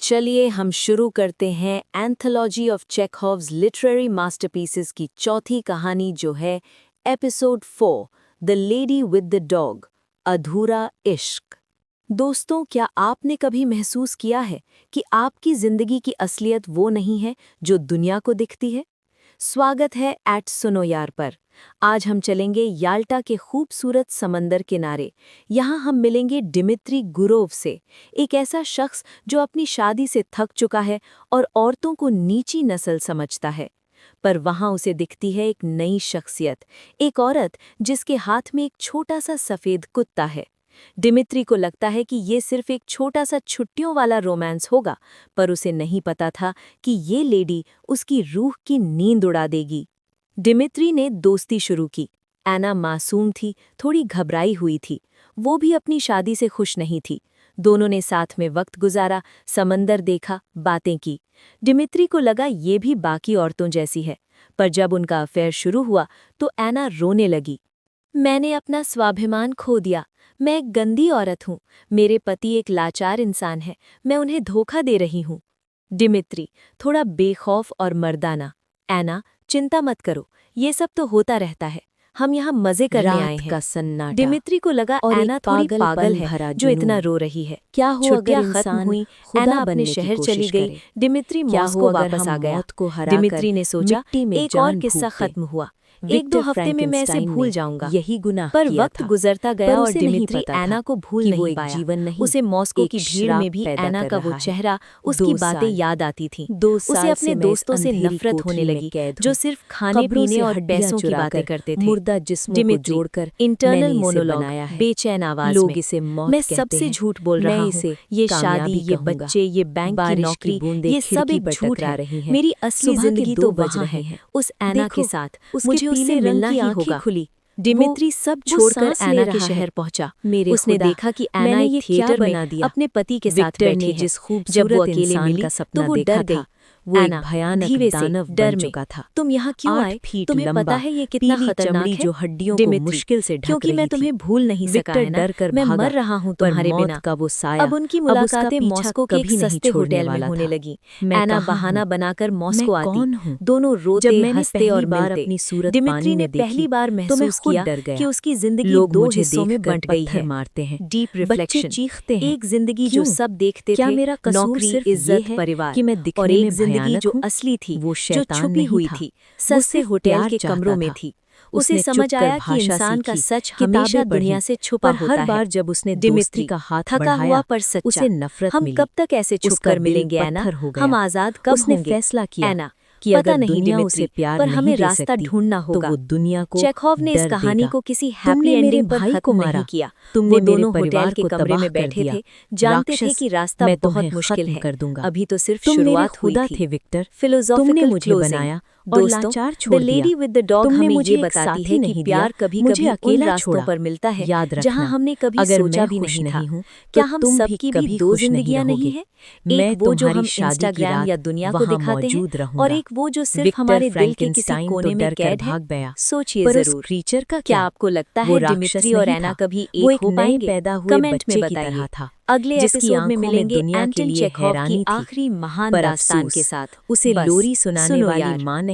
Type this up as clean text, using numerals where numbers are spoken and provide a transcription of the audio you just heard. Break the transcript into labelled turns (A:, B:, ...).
A: चलिए हम शुरू करते हैं एंथोलॉजी ऑफ चेखोव्स लिटरेरी मास्टरपीसेस की चौथी कहानी जो है episode 4 the lady with the dog अधूरा इश्क। दोस्तों, क्या आपने कभी महसूस किया है कि आपकी जिंदगी की असलियत वो नहीं है जो दुनिया को दिखती है? स्वागत है सुनो यार पर। आज हम चलेंगे याल्टा के खूबसूरत समंदर किनारे। यहाँ हम मिलेंगे डिमित्री गुरोव से, एक ऐसा शख्स जो अपनी शादी से थक चुका है और औरतों को नीची नस्ल समझता है। पर वहाँ उसे दिखती है एक नई शख्सियत, एक औरत जिसके हाथ में एक छोटा सा सफ़ेद कुत्ता है। डिमित्री को लगता है कि ये सिर्फ एक छोटा सा छुट्टियों वाला रोमांस होगा, पर उसे नहीं पता था कि ये लेडी उसकी रूह की नींद उड़ा देगी। डिमित्री ने दोस्ती शुरू की। एना मासूम थी, थोड़ी घबराई हुई थी। वो भी अपनी शादी से खुश नहीं थी। दोनों ने साथ में वक्त गुजारा, समंदर देखा, बातें की। डिमित्री को लगा ये भी बाकी औरतों जैसी है। पर जब उनका अफेयर शुरू हुआ तो एना रोने लगी। मैंने अपना स्वाभिमान खो दिया। मैं एक गंदी औरत हूँ। मेरे पति एक लाचार इंसान है। मैं उन्हें धोखा दे रही हूँ। डिमित्री थोड़ा बेखौफ और मर्दाना। एना, चिंता मत करो, ये सब तो होता रहता है। हम यहाँ मजे करने आए हैं।
B: का सन्नाटा।
A: डिमित्री को लगा
B: और
A: एना थोड़ी पागल है जो इतना रो रही है।
B: क्या हो अगर
A: छुट्टियां खत्म
B: इंसान
A: हुई,
B: खुदा
A: एना अपने
B: बनने की
A: शहर
B: कोशिश
A: चली गई।
B: करे?
A: डिमित्री
B: क्या
A: मॉस्को
B: हो अगर
A: वापस
B: हम
A: आ गया।
B: मौत को हराकर
A: डिमित्री ने सोचा
B: मिट्टी में
A: एक और
B: जान
A: किस्सा
B: फूंकते?
A: खत्म हुआ। एक
B: विक्टर
A: दो हफ्ते में मैं इसे
B: फ्रैंकेनस्टाइन
A: भूल
B: ने
A: जाऊंगा।
B: यही गुनाह
A: पर
B: किया
A: वक्त
B: था।
A: गुजरता गया
B: पर
A: और
B: उसे नहीं
A: डिमित्री
B: पता था
A: एना को भूल
B: कि
A: नहीं
B: वो एक
A: पाया।
B: जीवन नहीं,
A: उसे मॉस्को
B: एक
A: की भीड़
B: श्राप
A: में भी
B: पैदा
A: एना
B: कर
A: का वो
B: रहा है।
A: चेहरा, उसकी
B: 2
A: बातें
B: साल
A: याद आती थीं।
B: 2
A: उसे
B: साल
A: अपने
B: से मैं
A: दोस्तों
B: इस
A: से
B: अंधेरी
A: नफरत होने
B: कोठरी में
A: लगी
B: कैद
A: जो
B: हूँ।
A: सिर्फ खाने
B: कब्रों
A: पीने
B: से
A: और
B: हड्डियां
A: पैसों की बातें
B: चुराकर
A: करते थे।
B: मुर्दा जिस्मों को
A: डिमित्री
B: जोड़कर
A: इंटरनल
B: मैंने इसे
A: मोनोलॉग
B: बनाया है।
A: बेचैन आवाज
B: लोग
A: में।
B: इसे मौत
A: मैं
B: कहते
A: सबसे
B: हैं।
A: झूठ बोल
B: मैं
A: रहा हूँ।
B: इसे
A: ये शादी,
B: कामयाबी
A: ये
B: कहूंगा।
A: बच्चे, ये बैंक की
B: बारिश की
A: नौकरी,
B: बूंदें
A: ये सब
B: खिड़की
A: एक
B: पर
A: झूठ
B: टकरा
A: है।
B: रही हैं।
A: मेरी असली
B: सुबह के
A: जिंदगी
B: 2
A: तो
B: बज
A: वहाँ
B: रहे
A: है,
B: हैं।
A: उस एना के
B: देखो,
A: साथ।
B: उसके
A: मुझे उससे
B: पीले
A: मिलना
B: रंग की
A: ही
B: आंखें
A: होगा।
B: खुली।
A: डिमित्री सब
B: वो
A: छोड़कर
B: सांस ले
A: एना के
B: रहा
A: शहर
B: है।
A: पहुंचा।
B: मेरे
A: उसने
B: खुदा,
A: देखा कि एना
B: मैंने
A: एक
B: ये क्या
A: थिएटर में
B: बना दिया?
A: अपने पति के साथ
B: विक्टर
A: बैठी
B: ने
A: है।
B: जिस
A: जब वो
B: खूबसूरत
A: अकेले
B: इंसान
A: मिली
B: का
A: तो
B: सपना
A: वो
B: देखा
A: डर गई।
B: था, वो एक
A: एना
B: भयानक
A: धीरे से
B: दानव
A: डर
B: बन
A: में,
B: चुका था।
A: तुम यहाँ क्यों
B: 8
A: आए?
B: फीट
A: तुम्हें
B: लंबा,
A: पता है ये कितना
B: पीली
A: खतरनाक
B: चमड़ी
A: है?
B: जो हड्डियों को
A: डिमित्री,
B: मुश्किल से ढक
A: क्योंकि
B: रही
A: मैं
B: थी।
A: तुम्हें भूल नहीं सका
B: विक्टर
A: है ना।
B: डर कर
A: मैं
B: भागा,
A: मर रहा हूँ
B: पर
A: तुम्हारे
B: मौत
A: बिना।
B: का वो साया
A: अब उनकी
B: अब उसका
A: मुलाकातें
B: पीछा
A: मॉस्को के एक
B: कभी नहीं
A: सस्ते
B: छोड़ने
A: होटल में
B: वाला
A: होने
B: था।
A: लगी।
B: मैं
A: एना
B: कहाँ
A: बहाना
B: हूँ?
A: बनाकर
B: मैं
A: मॉस्को आती।
B: कौन हूँ?
A: दोनों
B: जब
A: रोते,
B: मैंने
A: हंसते
B: पहली
A: और
B: बार
A: मिलते।
B: अपनी सूरत
A: डिमित्री
B: पानी
A: ने
B: में देखी,
A: पहली बार
B: तो मैं
A: महसूस
B: खुद
A: किया
B: डर गया।
A: कि उसकी जिंदगी
B: लोग
A: 2
B: मुझे
A: हिस्सों में
B: देखकर
A: बंट गई
B: पत्थर
A: है।
B: मारते हैं।
A: डीप
B: बच्चे
A: रिफ्लेक्शन।
B: चीखते हैं।
A: एक जिंदगी जो
B: क्यों?
A: सब देखते
B: क्या
A: थे,
B: मेरा कसूर
A: नौकरी,
B: सिर्फ ये
A: इज्जत,
B: है
A: परिवार,
B: कि मैं
A: और
B: दिखने
A: एक
B: में
A: जिंदगी
B: भयानक
A: जो
B: हूँ?
A: असली थी,
B: वो
A: जो
B: शैतान
A: छुपी
B: नहीं
A: हुई
B: था।
A: थी,
B: वो
A: सस्ते
B: सिर्फ
A: होटल
B: प्यार
A: के
B: चाहता
A: कमरों में
B: था।
A: थी। उसे
B: उसने
A: समझ
B: चुपकर
A: आया कि
B: भाषा
A: इंसान का
B: सीखी,
A: सच
B: किताबें
A: हमेशा
B: पढ़ीं,
A: दुनिया से छुपा
B: पर
A: होता
B: हर
A: है।
B: बार जब उसने दोस्ती
A: डिमित्री
B: का हाथ
A: थका हुआ
B: बढ़ाया,
A: पर सच्चा।
B: उसे नफरत
A: हम
B: मिली।
A: कब तक ऐसे
B: उसका
A: छुपकर
B: दिल
A: मिलेंगे एना?
B: पत्थर हो
A: हम
B: गया।
A: आजाद कब
B: उसने
A: होंगे?
B: फैसला किया
A: एना,
B: कि
A: पता
B: अगर
A: नहीं
B: दुनिया
A: डिमित्री,
B: उसे प्यार
A: पर
B: नहीं
A: हमें
B: दे
A: रास्ता
B: सकती,
A: ढूंढना
B: तो
A: होगा।
B: वो दुनिया को
A: चेखोव ने इस
B: डर
A: कहानी
B: देगा।
A: को किसी
B: तुमने
A: हैप्पी
B: मेरे
A: एंडिंग पर
B: भाई को
A: खत्म
B: मारा,
A: नहीं किया।
B: तुमने
A: वो
B: मेरे
A: दोनों
B: परिवार
A: होटल के
B: को
A: कमरे
B: तबाह
A: में
B: कर
A: बैठे
B: दिया।
A: थे, जानते थे
B: राक्षस,
A: कि रास्ता
B: मैं
A: बहुत
B: तुम्हें
A: मुश्किल
B: खत्म
A: है।
B: कर दूंगा।
A: अभी तो सिर्फ
B: तुम मेरे
A: शुरुआत हुई
B: खुदा
A: थी।
B: थे विक्टर। तुमने
A: फिलोसॉफिकल
B: मुझे
A: क्लोजिंग।
B: बनाया और
A: दोस्तों,
B: लाचार
A: द
B: छोड़ दिया।
A: लेडी विद द डॉग
B: तुमने
A: हमें
B: मुझे
A: ये
B: एक
A: बताती
B: साथी
A: है कि
B: नहीं
A: प्यार
B: दिया,
A: कभी
B: मुझे
A: कभी उन
B: अकेला
A: रास्तों
B: छोड़ा।
A: पर मिलता है
B: याद
A: जहां
B: रखना,
A: हमने कभी
B: अगर
A: सोचा
B: मैं
A: भी
B: खुश
A: नहीं था।
B: नहीं हूँ,
A: क्या
B: तो
A: हम
B: तुम भी
A: सबकी भी
B: कभी
A: 2
B: खुश नहीं
A: जिंदगियां नहीं
B: रहोगे।
A: हैं?
B: मैं
A: एक वो जो
B: तुम्हारी
A: हम
B: शादी की
A: इंस्टाग्राम
B: रात
A: या दुनिया को
B: वहाँ
A: दिखाते हैं,
B: मौजूद
A: और
B: रहूंगा।
A: एक वो जो सिर्फ
B: विक्टर
A: हमारे दिल के किसी
B: फ्रैंकेनस्टाइन तो
A: कोने में
B: डर कर
A: कैद है।
B: भाग गया,
A: सोचिए
B: पर उस
A: जरूर,
B: क्रीचर का
A: क्या
B: क्या?
A: आपको लगता
B: वो
A: है
B: राक्षस
A: डिमित्री और
B: नहीं
A: एना
B: था,
A: कभी
B: वो
A: एक
B: एक
A: हो
B: नए
A: पाएंगे?
B: पैदा हुए
A: कमेंट में
B: बच्चे की
A: बताइए।
B: तरह था,
A: अगले
B: जिसकी
A: एपिसोड में
B: आंखों में
A: मिलेंगे
B: दुनिया के
A: एंटन
B: लिए
A: चेखोव की
B: हैरानी थी।
A: आखिरी महान
B: पर
A: दास्तान के
B: अफसोस,
A: साथ।
B: उसे
A: बस
B: लोरी सुनाने
A: सुनो
B: वाली
A: यार।
B: माँ ने